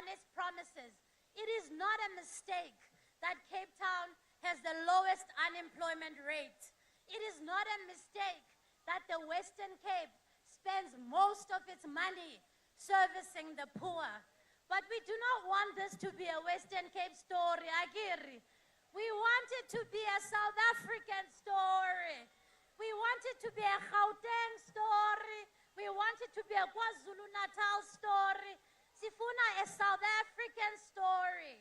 honest promises. It is not a mistake that Cape Town has the lowest unemployment rate. It is not a mistake that the Western Cape spends most of its money servicing the poor. But we do not want this to be a Western Cape story, Agiri. We want it to be a South African story. We want it to be a Gauteng story. We want it to be a KwaZulu-Natal story. Sifuna a South African story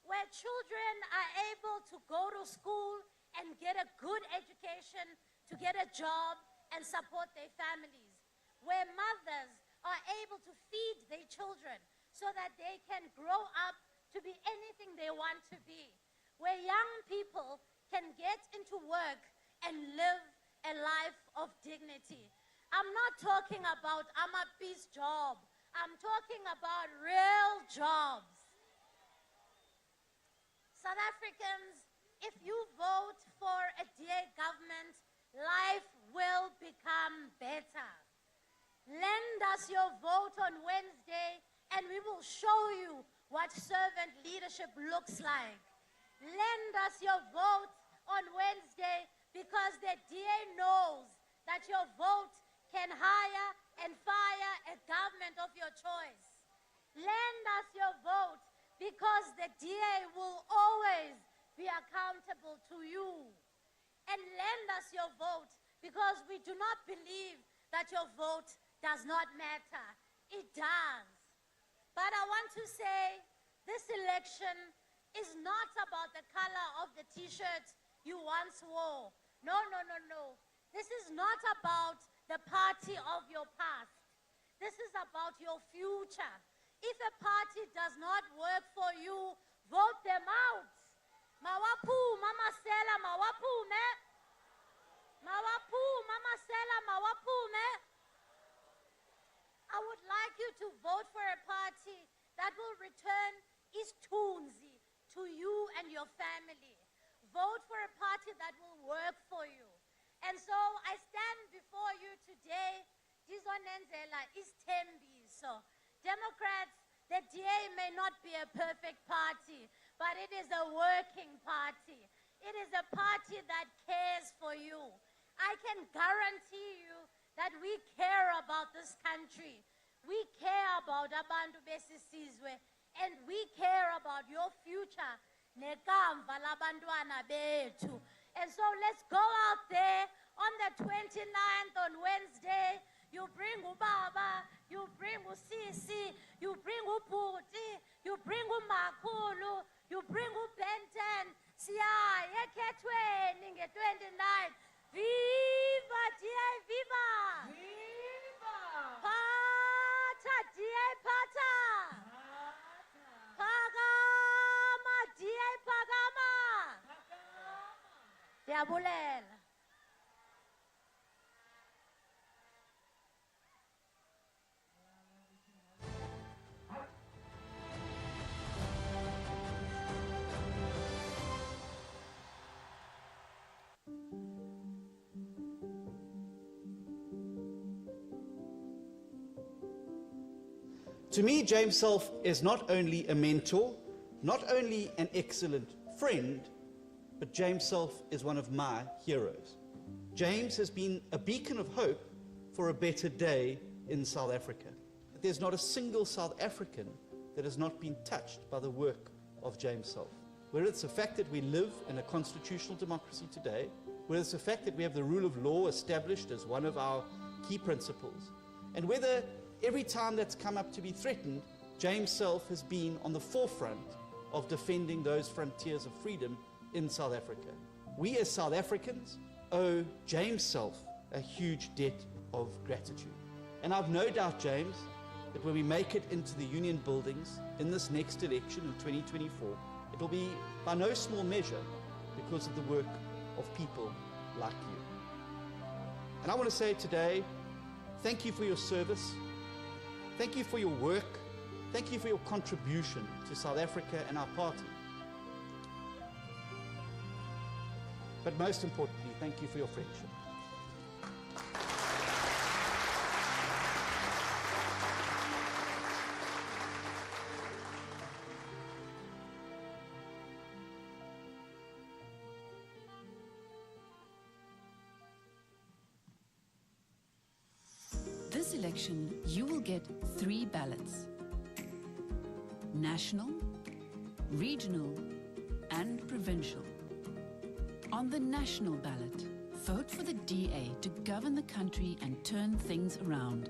where children are able to go to school and get a good education, to get a job and support their families, where mothers are able to feed their children so that they can grow up to be anything they want to be, where young people can get into work and live a life of dignity. I'm not talking about a peace job. I'm talking about real jobs. South Africans, if you vote for a DA government, life will become better. Lend us your vote on Wednesday and we will show you what servant leadership looks like. Lend us your vote on Wednesday because the DA knows that your vote can hire and fire a government of your choice. Lend us your vote because the DA will always be accountable to you. And lend us your vote because we do not believe that your vote does not matter. It does. But I want to say this election is not about the color of the t-shirt you once wore. No, no, no, no. This is not about the party of your past. This is about your future. If a party does not work for you, vote them out. Mawapu, Mama Sela, Mawapu, me. Mawapu, Mama Sela, Mawapu, me. I would like you to vote for a party that will return Isthunzi to you and your family. Vote for a party that will work for you. And so I stand before you today, Dizonenzela Isthembiso. Democrats, the DA may not be a perfect party, but it is a working party. It is a party that cares for you. I can guarantee you that we care about this country. We care about abantu besisizwe, and we care about your future. Nekamva labantwana bethu. And so let's go out there on the 29th on Wednesday. You bring Ubaba, you bring Usisi, you bring Uputi, you bring Umakulu, you bring Ubenten. Siya, yeketweni nge 29th. Viva DA, viva! Viva! Pata DA, pata! Pagama DA, pagama! Diabulela. To me, James Self is not only a mentor, not only an excellent friend, but James Self is one of my heroes. James has been a beacon of hope for a better day in South Africa. There's not a single South African that has not been touched by the work of James Self. Whether it's the fact that we live in a constitutional democracy today, whether it's the fact that we have the rule of law established as one of our key principles, and whether every time that's come up to be threatened, James Self has been on the forefront of defending those frontiers of freedom in South Africa. We as South Africans owe James Self a huge debt of gratitude. And I've no doubt, James, that when we make it into the union buildings in this next election in 2024, it will be by no small measure because of the work of people like you. And I want to say today, thank you for your service. Thank you for your work. Thank you for your contribution to South Africa and our party. But most importantly, thank you for your friendship. election, you will get 3 ballots: national, regional, and provincial. On the national ballot, vote for the DA to govern the country and turn things around.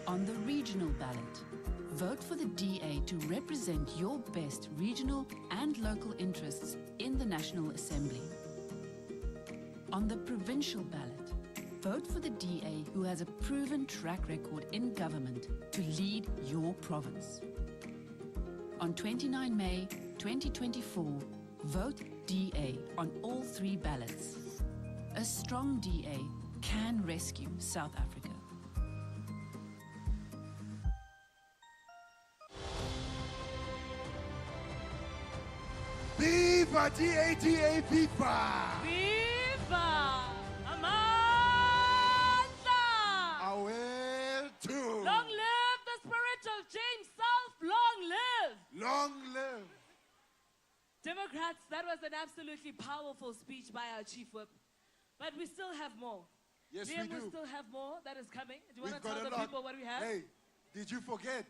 On the regional ballot, vote for the DA to represent your best regional and local interests in the National Assembly. On the provincial ballot, vote for the DA who has a proven track record in government to lead your province. On 29 May 2024, vote DA on all 3 ballots. A strong DA can rescue South Africa. Viva DA, Viva! Viva! Amandla! Aware too! Long live the spiritual James Self! Long live! Long live! Democrats, that was an absolutely powerful speech by our chief whip. But we still have more. Yes, Liam, we do. We still have more that is coming. Do you want We've to got tell a the lot. people what we have? Hey, did you forget?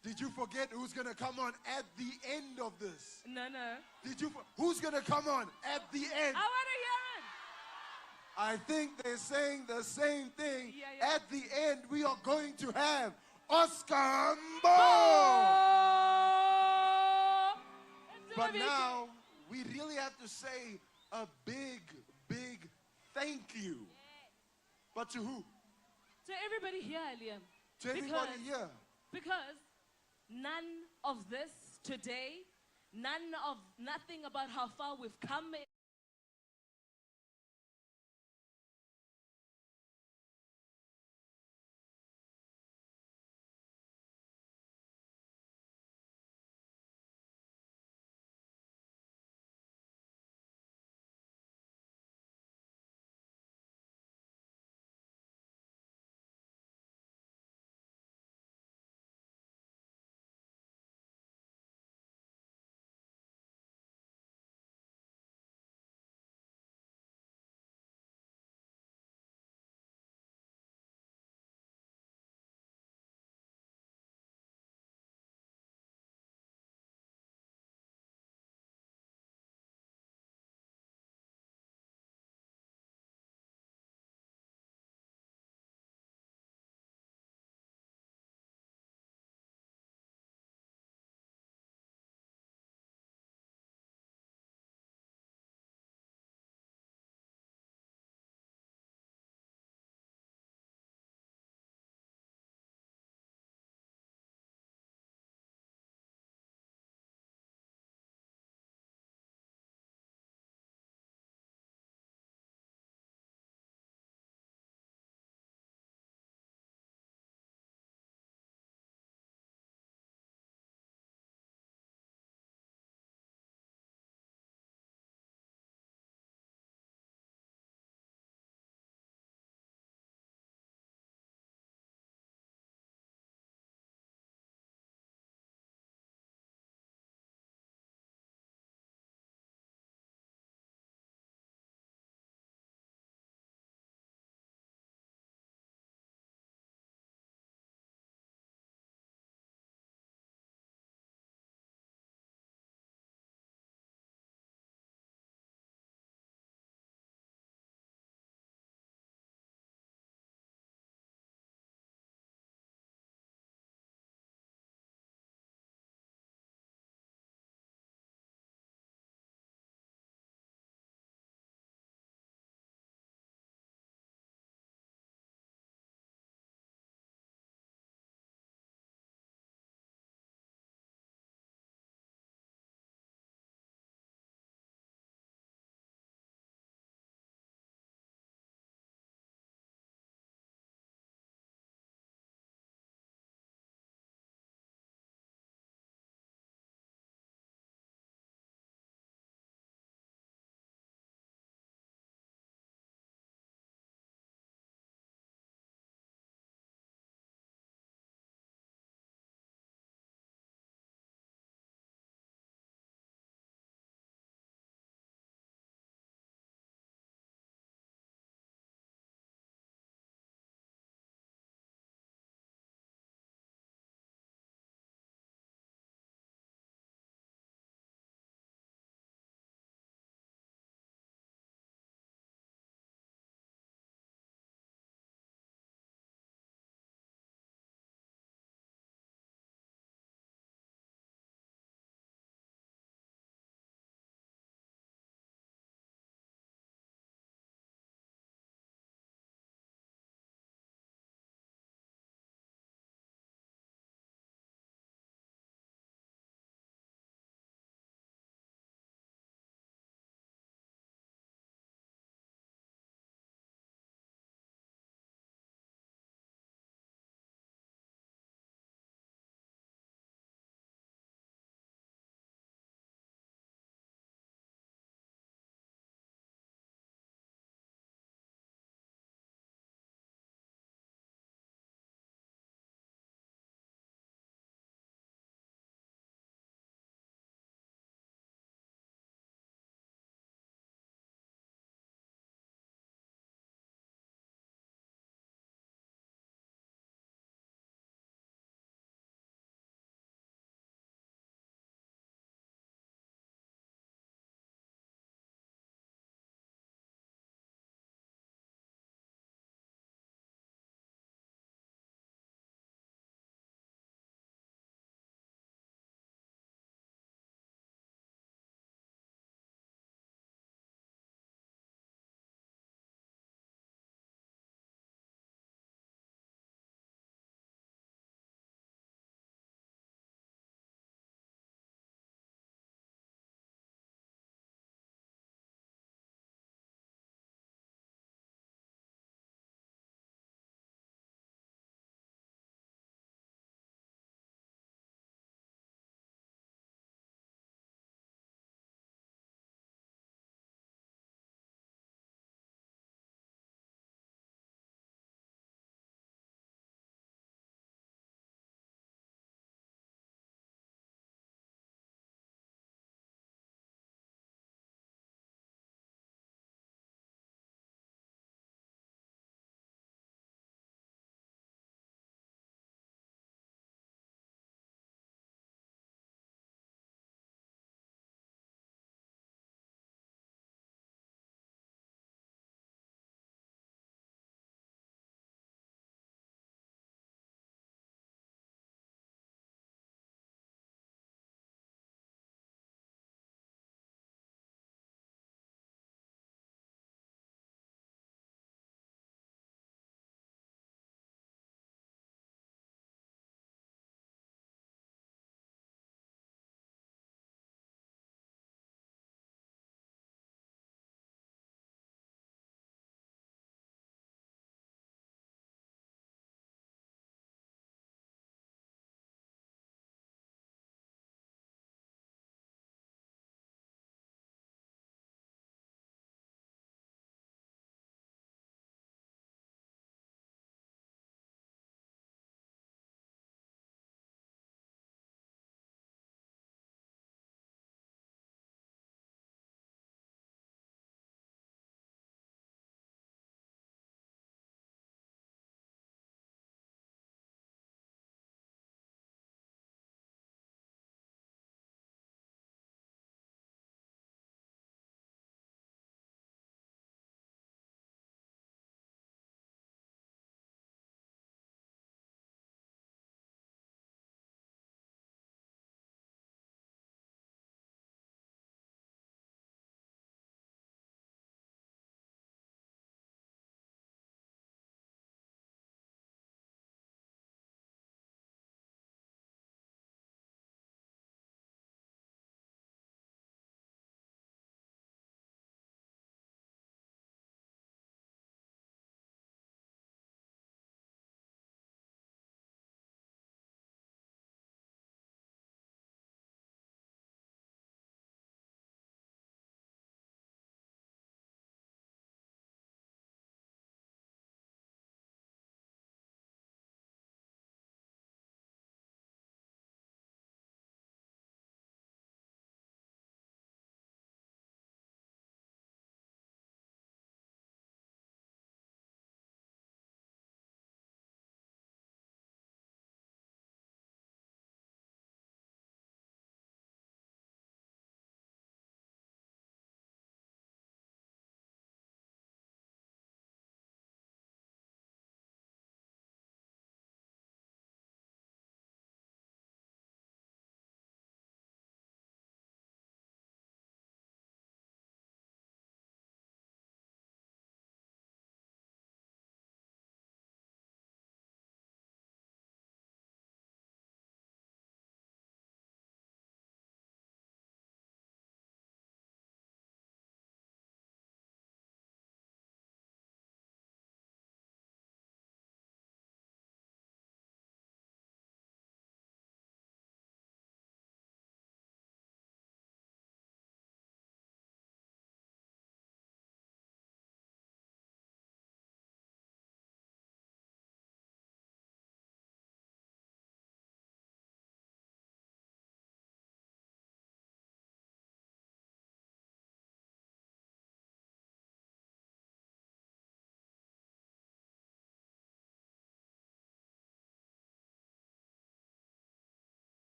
Did you forget who's going to come on at the end of this? No. Who's going to come on at the end? I want to hear it. I think they're saying the same thing. Yeah. At the end, we are going to have Oscar Mbo. But now, we really have to say a big, big thank you. But to who? To everybody here, Liam. To everybody here. Because none of this today, nothing about how far we've come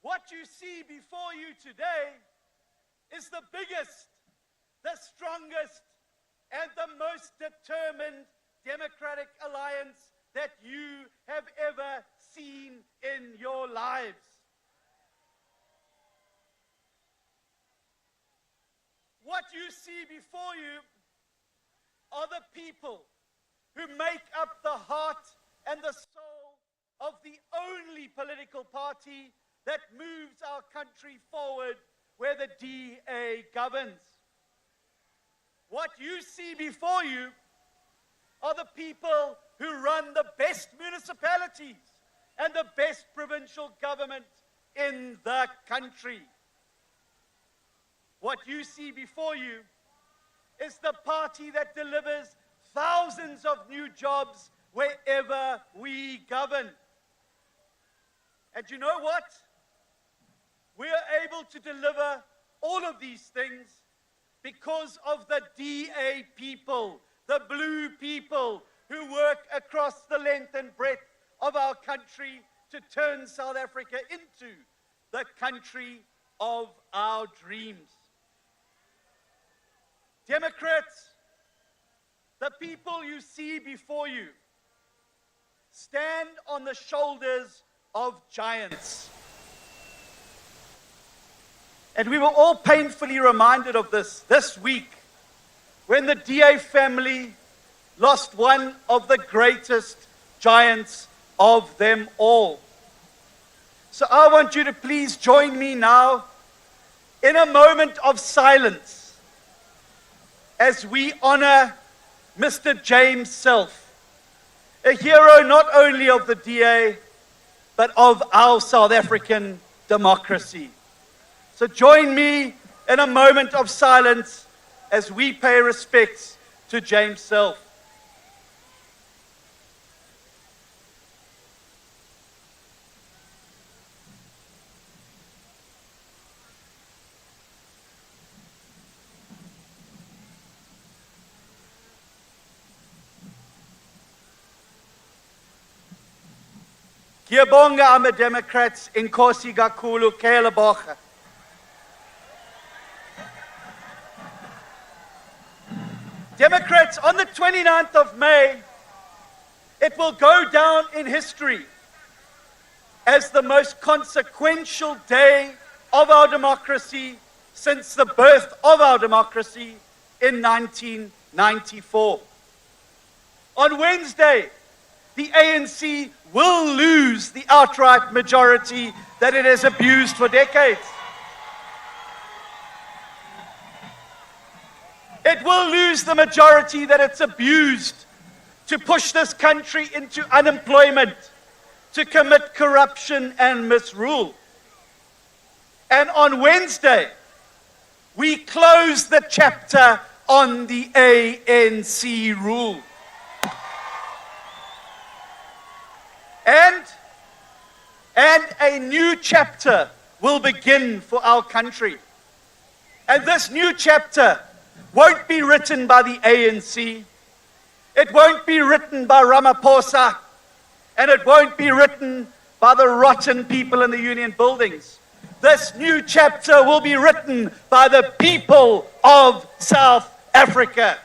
What you see before you today is the biggest, the strongest, and the most determined democratic alliance that you have ever seen in your lives. What you see before you are the people who make up the heart and the soul of the only political party that moves our country forward where the DA governs. What you see before you are the people who run the best municipalities and the best provincial government in the country. What you see before you is the party that delivers thousands of new jobs wherever we govern. And you know what? We are able to deliver all of these things because of the DA people, the blue people who work across the length and breadth of our country to turn South Africa into the country of our dreams. Democrats, the people you see before you stand on the shoulders of giants. And we were all painfully reminded of this week when the DA family lost one of the greatest giants of them all. So I want you to please join me now in a moment of silence as we honor Mr. James Self, a hero not only of the DA, but of our South African democracy. So join me in a moment of silence as we pay respects to James Self. Ngiyabonga ama-Democrats, inkosi kakhulu, kuyabonga. Democrats, on the 29th of May, it will go down in history as the most consequential day of our democracy since the birth of our democracy in 1994. On Wednesday, the ANC will lose the outright majority that it has abused for decades. It will lose the majority that it's abused to push this country into unemployment, to commit corruption and misrule. And on Wednesday, we close the chapter on the ANC rule. And a new chapter will begin for our country. And this new chapter won't be written by the ANC. It won't be written by Ramaphosa. And it won't be written by the rotten people in the union buildings. This new chapter will be written by the people of South Africa.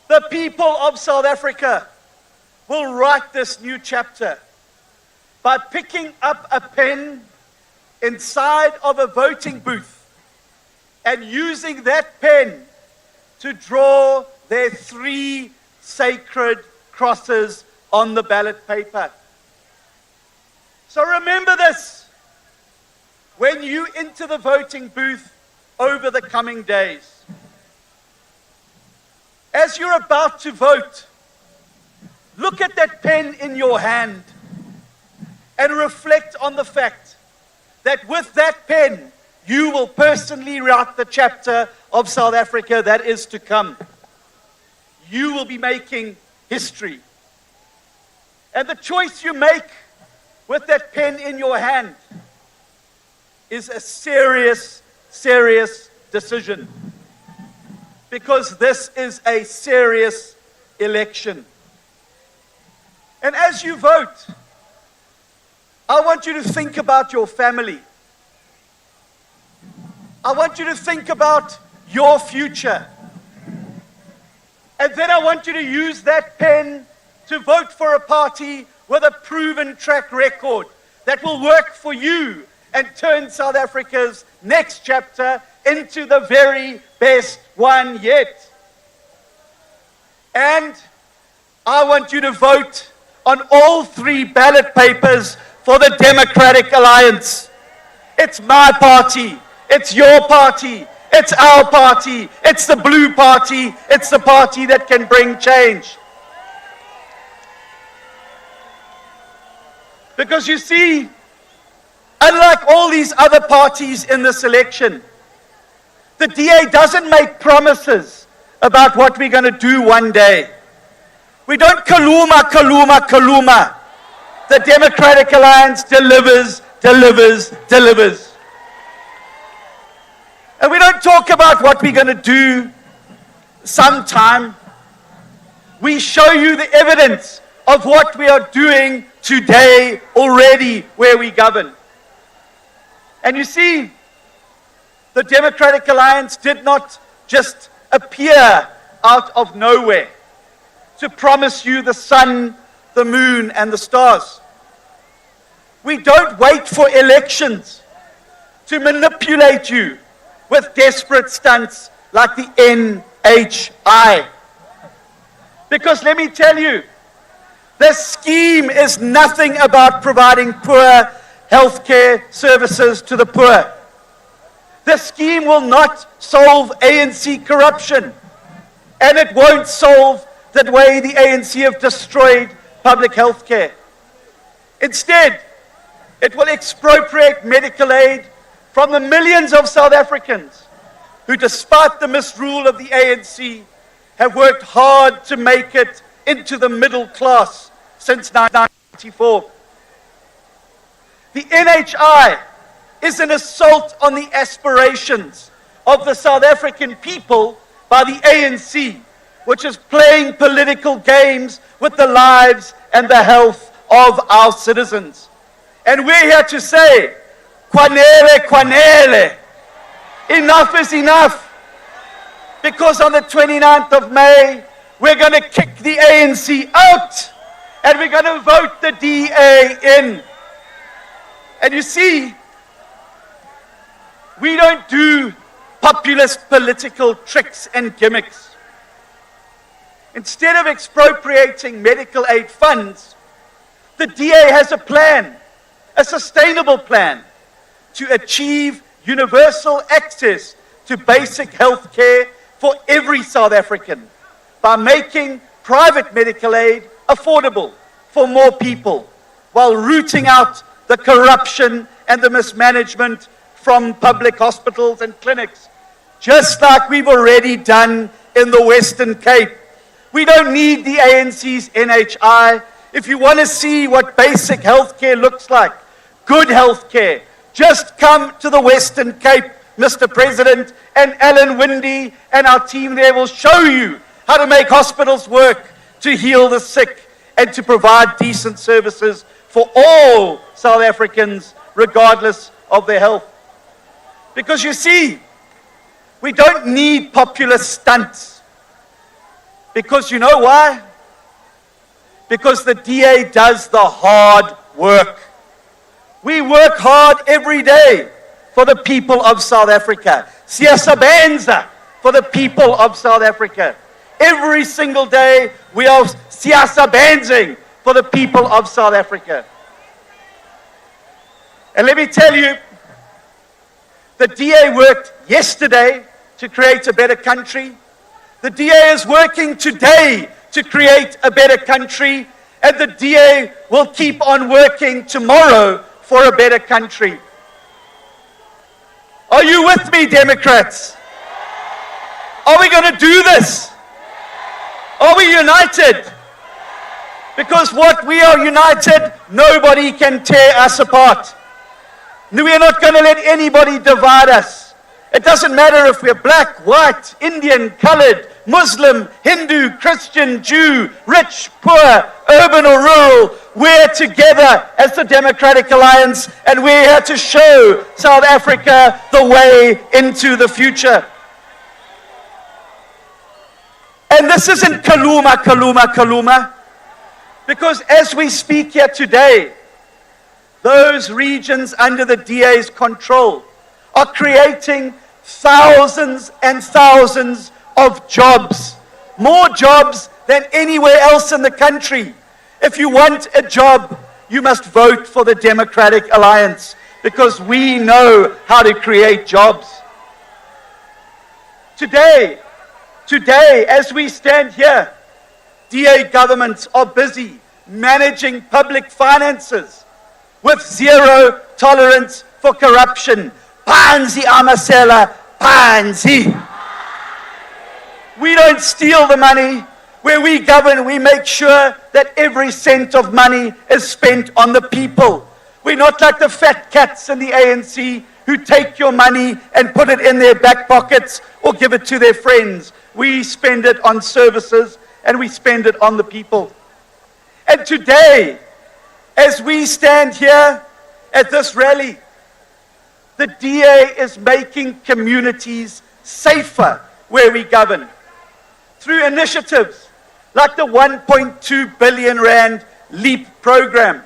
The people of South Africa will write this new chapter by picking up a pen inside of a voting booth and using that pen to draw their 3 sacred crosses on the ballot paper. So remember this when you enter the voting booth over the coming days. As you're about to vote, look at that pen in your hand and reflect on the fact that with that pen, you will personally write the chapter of South Africa that is to come. You will be making history. And the choice you make with that pen in your hand is a serious, serious decision. Because this is a serious election. And as you vote, I want you to think about your family. I want you to think about your future. And then I want you to use that pen to vote for a party with a proven track record that will work for you and turn South Africa's next chapter into the very best one yet. And I want you to vote on all 3 ballot papers for the Democratic Alliance. It's my party. It's your party. It's our party. It's the blue party. It's the party that can bring change. Because you see, unlike all these other parties in this election, the DA doesn't make promises about what we're going to do one day. We don't kaluma. The Democratic Alliance delivers. And we don't talk about what we're going to do sometime. We show you the evidence of what we are doing today already where we govern. And you see, the Democratic Alliance did not just appear out of nowhere to promise you the sun, the moon, and the stars. We don't wait for elections to manipulate you with desperate stunts like the NHI. Because let me tell you, this scheme is nothing about providing poor healthcare services to the poor. This scheme will not solve ANC corruption, and it won't solve the way the ANC have destroyed public health care. Instead, it will expropriate medical aid from the millions of South Africans who, despite the misrule of the ANC, have worked hard to make it into the middle class since 1994. The NHI is an assault on the aspirations of the South African people by the ANC, which is playing political games with the lives and the health of our citizens. And we're here to say, Kwanele, enough is enough. Because on the 29th of May, we're going to kick the ANC out, and we're going to vote the DA in. And you see, we don't do populist political tricks and gimmicks. Instead of expropriating medical aid funds, the DA has a plan, a sustainable plan, to achieve universal access to basic health care for every South African by making private medical aid affordable for more people, while rooting out the corruption and the mismanagement from public hospitals and clinics, just like we've already done in the Western Cape. We don't need the ANC's NHI. If you want to see what basic health care looks like, good health care, just come to the Western Cape, Mr. President, and Alan Windy and our team there will show you how to make hospitals work to heal the sick and to provide decent services for all South Africans, regardless of their health. Because you see, we don't need populist stunts. Because you know why? Because the DA does the hard work. We work hard every day for the people of South Africa. Siyasebenza for the people of South Africa. Every single day we are siyasebenzing for the people of South Africa. And let me tell you, the DA worked yesterday to create a better country. The DA is working today to create a better country. And the DA will keep on working tomorrow for a better country. Are you with me, Democrats? Are we going to do this? Are we united? Because what we are united, nobody can tear us apart. We are not going to let anybody divide us. It doesn't matter if we're black, white, Indian, colored, Muslim, Hindu, Christian, Jew, rich, poor, urban or rural, we're together as the Democratic Alliance, and we're here to show South Africa the way into the future. And this isn't Kaluma, Kaluma, Kaluma, because as we speak here today, those regions under the DA's control are creating thousands and thousands of jobs, more jobs than anywhere else in the country. If you want a job, you must vote for the Democratic Alliance, because we know how to create jobs. Today, as we stand here, DA governments are busy managing public finances with zero tolerance for corruption. Panzi Amasela, Panzi. We don't steal the money. Where we govern, we make sure that every cent of money is spent on the people. We're not like the fat cats in the ANC who take your money and put it in their back pockets or give it to their friends. We spend it on services and we spend it on the people. And today, as we stand here at this rally, the DA is making communities safer where we govern through initiatives like the 1.2 billion rand LEAP program,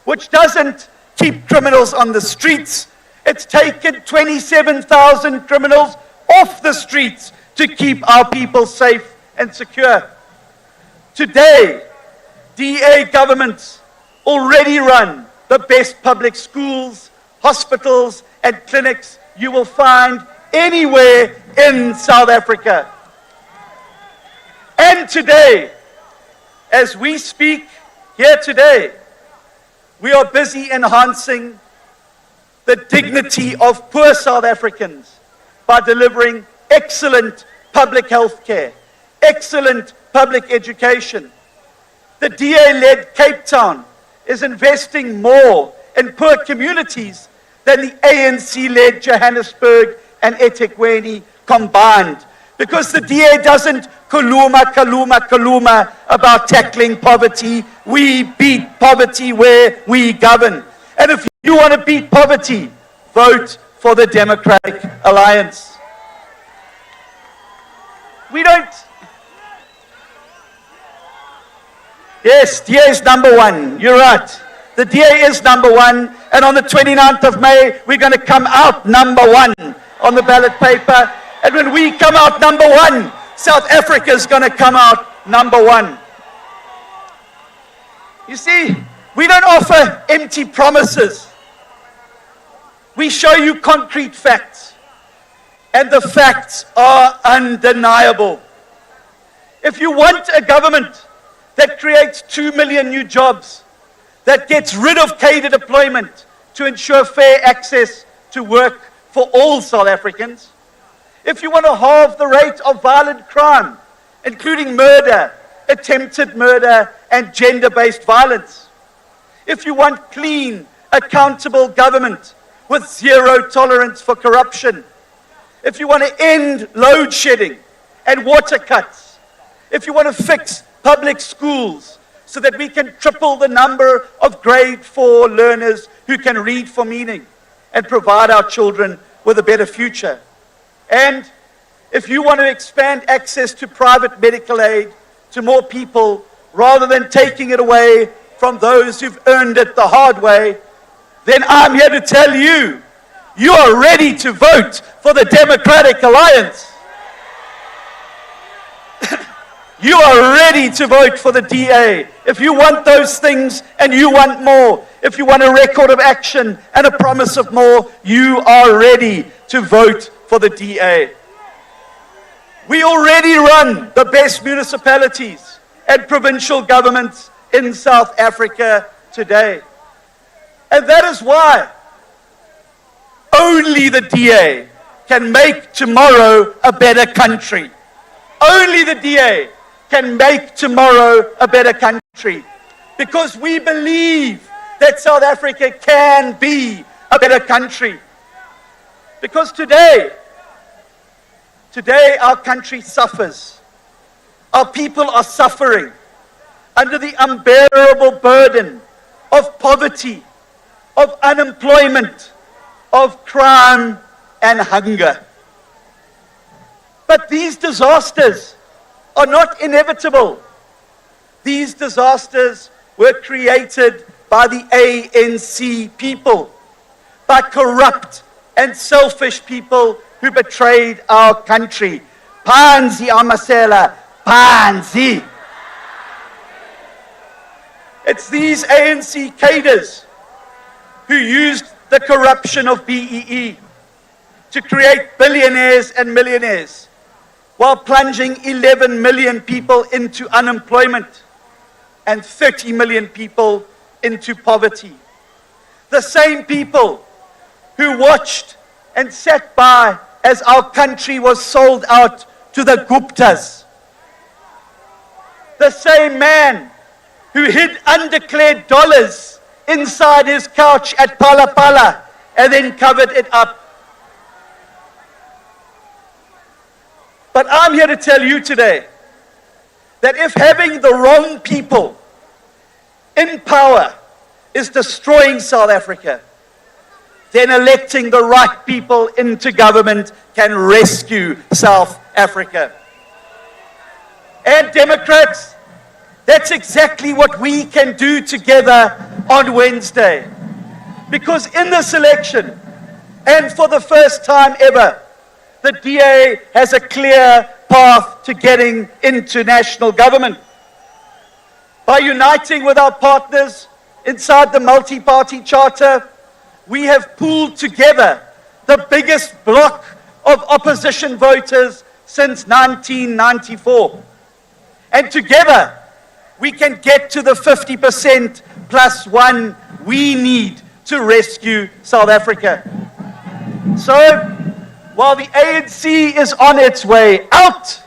which doesn't keep criminals on the streets. It's taken 27,000 criminals off the streets to keep our people safe and secure. Today, DA governments already run the best public schools, hospitals, and clinics you will find anywhere in South Africa. And today, as we speak here today, we are busy enhancing the dignity of poor South Africans by delivering excellent public health care, excellent public education. The DA-led Cape Town is investing more in poor communities than the ANC-led Johannesburg and eThekwini combined, because the DA doesn't kaluma about tackling poverty. We beat poverty where we govern. And if you want to beat poverty, vote for the Democratic Alliance. We don't... Yes, DA is number one. You're right. The DA is number one. And on the 29th of May, we're going to come out number one on the ballot paper. And when we come out number one, South Africa is going to come out number one. You see, we don't offer empty promises. We show you concrete facts. And the facts are undeniable. If you want a government that creates 2 million new jobs, that gets rid of cadre deployment to ensure fair access to work for all South Africans, if you want to halve the rate of violent crime, including murder, attempted murder, and gender-based violence, if you want clean, accountable government with zero tolerance for corruption, if you want to end load shedding and water cuts, if you want to fix public schools so that we can triple the number of grade 4 learners who can read for meaning and provide our children with a better future. And if you want to expand access to private medical aid to more people rather than taking it away from those who've earned it the hard way, then I'm here to tell you, you are ready to vote for the Democratic Alliance. You are ready to vote for the DA. If you want those things and you want more, if you want a record of action and a promise of more, you are ready to vote for the DA. We already run the best municipalities and provincial governments in South Africa today. And that is why only the DA can make tomorrow a better country. Only the DA can make tomorrow a better country, because we believe that South Africa can be a better country. Because today our country suffers. Our people are suffering. under the unbearable burden of poverty, of unemployment, of crime and hunger. But these disasters are not inevitable. These disasters were created by the ANC people, by corrupt and selfish people who betrayed our country. Phansi amasela, phansi. It's these ANC cadres who used the corruption of BEE to create billionaires and millionaires while plunging 11 million people into unemployment and 30 million people into poverty. The same people who watched and sat by as our country was sold out to the Guptas. The same man who hid undeclared dollars inside his couch at Pala Pala and then covered it up. But I'm here to tell you today that if having the wrong people in power is destroying South Africa, then electing the right people into government can rescue South Africa. And Democrats, that's exactly what we can do together on Wednesday. Because in this election, and for the first time ever, the DA has a clear path to getting into national government. By uniting with our partners inside the multi-party charter, we have pooled together the biggest bloc of opposition voters since 1994. And together, we can get to the 50% plus one we need to rescue South Africa. So, while the ANC is on its way out,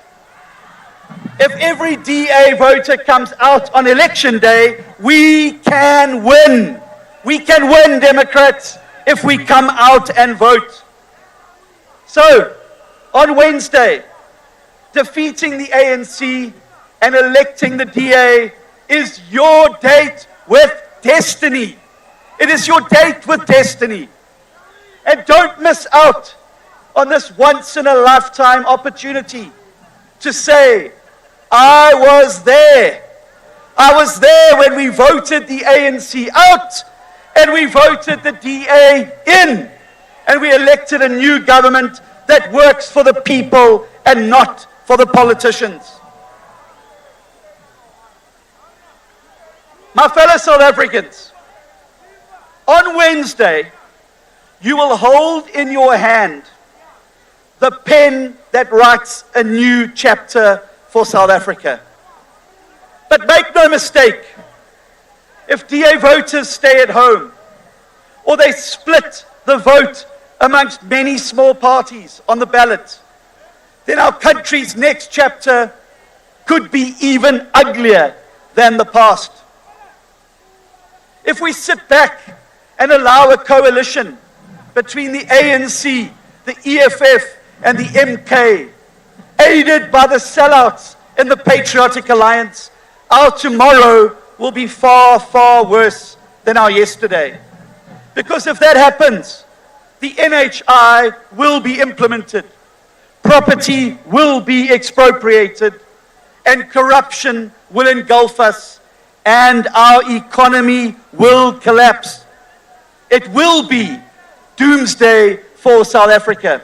if every DA voter comes out on election day, we can win. We can win, Democrats, if we come out and vote. So, on Wednesday, defeating the ANC and electing the DA is your date with destiny. It is your date with destiny. And don't miss out on this once-in-a-lifetime opportunity to say, I was there. I was there when we voted the ANC out and we voted the DA in. And we elected a new government that works for the people and not for the politicians. My fellow South Africans, on Wednesday, you will hold in your hand the pen that writes a new chapter for South Africa. But make no mistake, if DA voters stay at home, or they split the vote amongst many small parties on the ballot, then our country's next chapter could be even uglier than the past. If we sit back and allow a coalition between the ANC, the EFF, and the MK, aided by the sellouts in the Patriotic Alliance, our tomorrow will be far, far worse than our yesterday. Because if that happens, the NHI will be implemented, property will be expropriated, and corruption will engulf us, and our economy will collapse. It will be doomsday for South Africa.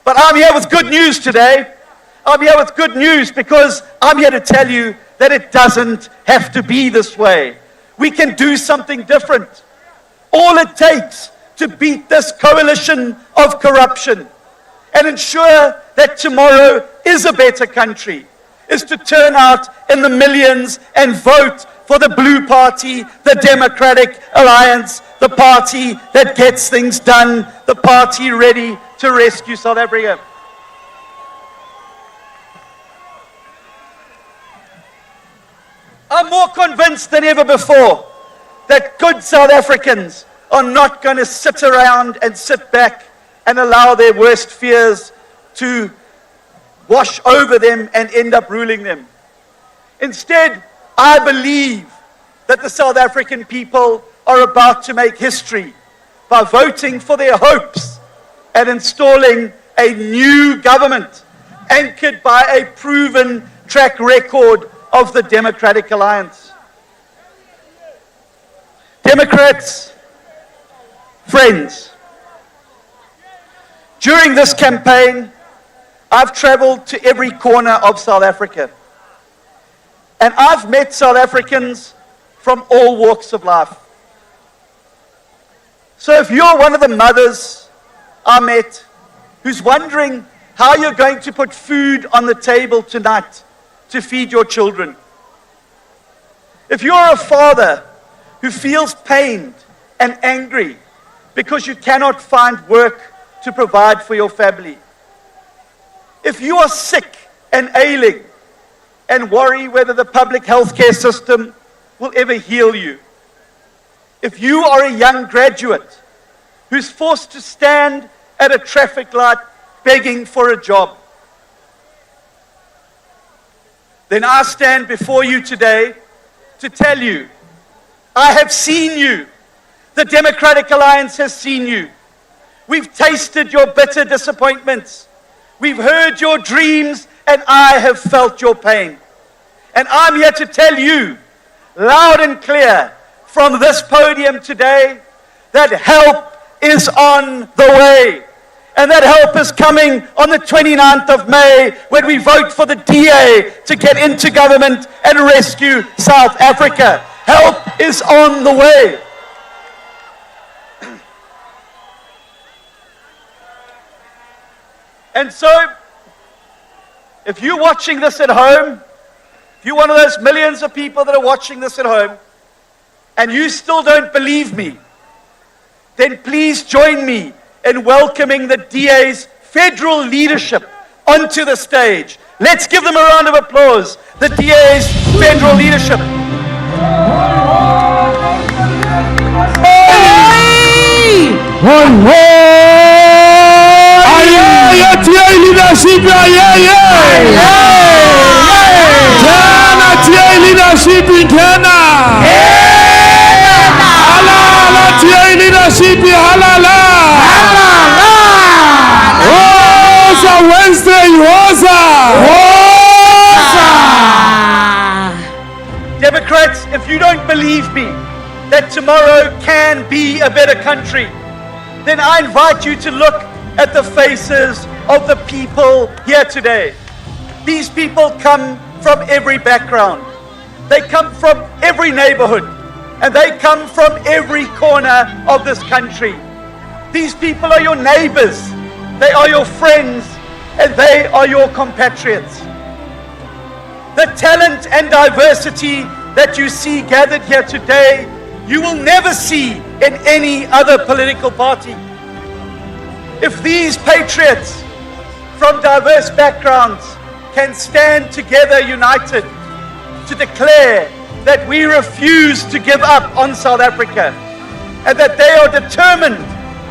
But I'm here with good news today. I'm here with good news because I'm here to tell you that it doesn't have to be this way. We can do something different. All it takes to beat this coalition of corruption and ensure that tomorrow is a better country is to turn out in the millions and vote for the Blue Party, the Democratic Alliance, the party that gets things done, the party ready to rescue South Africa. I'm more convinced than ever before that good South Africans are not going to sit around and sit back and allow their worst fears to wash over them and end up ruling them. Instead, I believe that the South African people are about to make history by voting for their hopes and installing a new government anchored by a proven track record of the Democratic Alliance. Democrats, friends, during this campaign, I've traveled to every corner of South Africa. And I've met South Africans from all walks of life. So if you're one of the mothers I met who's wondering how you're going to put food on the table tonight to feed your children, if you're a father who feels pained and angry because you cannot find work to provide for your family, if you are sick and ailing and worry whether the public healthcare system will ever heal you, if you are a young graduate who's forced to stand at a traffic light begging for a job, then I stand before you today to tell you, I have seen you. The Democratic Alliance has seen you. We've tasted your bitter disappointments. We've heard your dreams, and I have felt your pain. And I'm here to tell you, loud and clear, from this podium today, that help is on the way. And that help is coming on the 29th of May when we vote for the DA to get into government and rescue South Africa. Help is on the way. And so, if you're watching this at home, if you're one of those millions of people that are watching this at home, and you still don't believe me, then please join me in welcoming the DA's federal leadership onto the stage. Let's give them a round of applause, the DA's federal leadership. Leadership in Kenya. Halala TA leadership halala. Rosa Wednesday Rosa. Democrats, if you don't believe me that tomorrow can be a better country, then I invite you to look at the faces of the people here today. These people come from every background. They come from every neighborhood, and they come from every corner of this country. These people are your neighbors, they are your friends, and they are your compatriots. The talent and diversity that you see gathered here today, you will never see in any other political party. If these patriots from diverse backgrounds can stand together united to declare that we refuse to give up on South Africa and that they are determined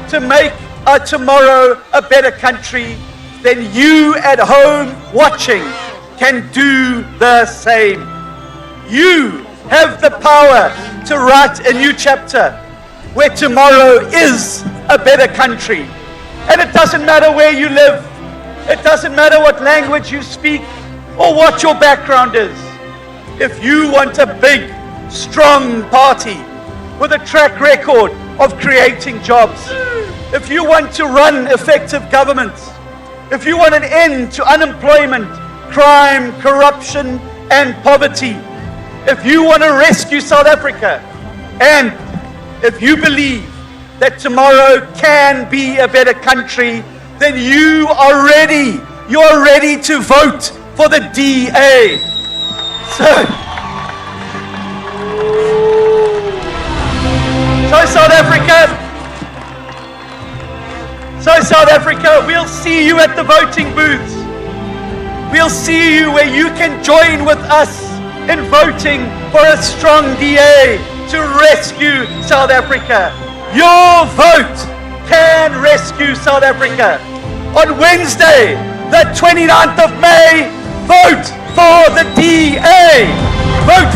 to make our tomorrow a better country, then you at home watching can do the same. You have the power to write a new chapter where tomorrow is a better country. And it doesn't matter where you live, it doesn't matter what language you speak or what your background is. If you want a big, strong party with a track record of creating jobs, if you want to run effective governments, if you want an end to unemployment, crime, corruption, and poverty, if you want to rescue South Africa, and if you believe that tomorrow can be a better country, then you are ready. You're ready to vote for the DA. So South Africa, we'll see you at the voting booths. We'll see you where you can join with us in voting for a strong DA to rescue South Africa. Your vote can rescue South Africa. On Wednesday, the 29th of May, vote for the DA. Vote